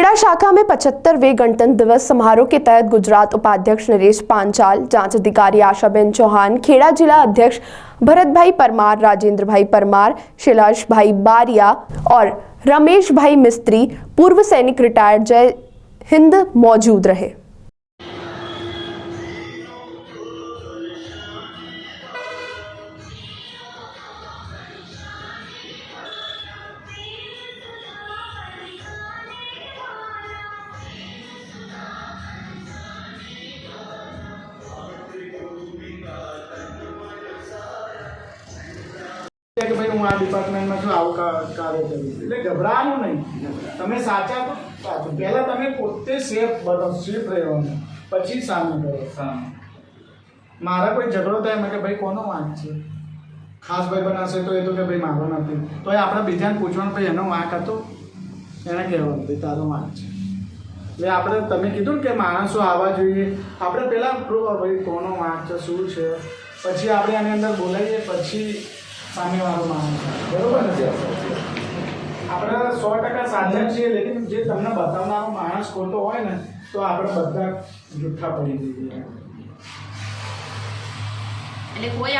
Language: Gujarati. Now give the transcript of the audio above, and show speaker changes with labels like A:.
A: खेड़ा शाखा में 75वें गणतंत्र दिवस समारोह के तहत गुजरात उपाध्यक्ष नरेश पांचाल, जांच अधिकारी आशाबेन चौहान, खेड़ा जिला अध्यक्ष भरत भाई परमार, राजेंद्र भाई परमार, शिलाश भाई बारिया और रमेश भाई मिस्त्री, पूर्व सैनिक रिटायर्ड जय हिंद मौजूद रहे।
B: કે ભાઈ હું આ ડિપાર્ટમેન્ટમાં છું, આવું કાર્ય કરું છું, એટલે ગભરાવાનું નહીં. તમે સાચા તો સાચું, પહેલાં તમે પોતે સેફ બનો, સેફ રહેવાનું, પછી સામે કરો. મારા કોઈ ઝઘડો થાય મેં કે ભાઈ કોનો વાંક છે, ખાસ ભાઈ બનાવશે તો એ તો કે ભાઈ મારો નથી, તો એ આપણે બીજાને પૂછવાનું ભાઈ એનો વાંક હતો, એને કહેવાનું ભાઈ તારો વાંક છે. એટલે આપણે તમે કીધું ને કે માણસો આવવા જોઈએ, આપણે પહેલાં ભાઈ કોનો વાંક છે, શું છે, પછી આપણે આની અંદર બોલાવીએ, પછી સામેવાળો માણસ, બરોબર ને? આપણે 100% સાચા છીએ, લેકિન જે તમને બતાવનારો માણસ ખોટો હોય ને તો આપણે બધા જૂઠા પડી જઈએ.
C: એટલે કોઈ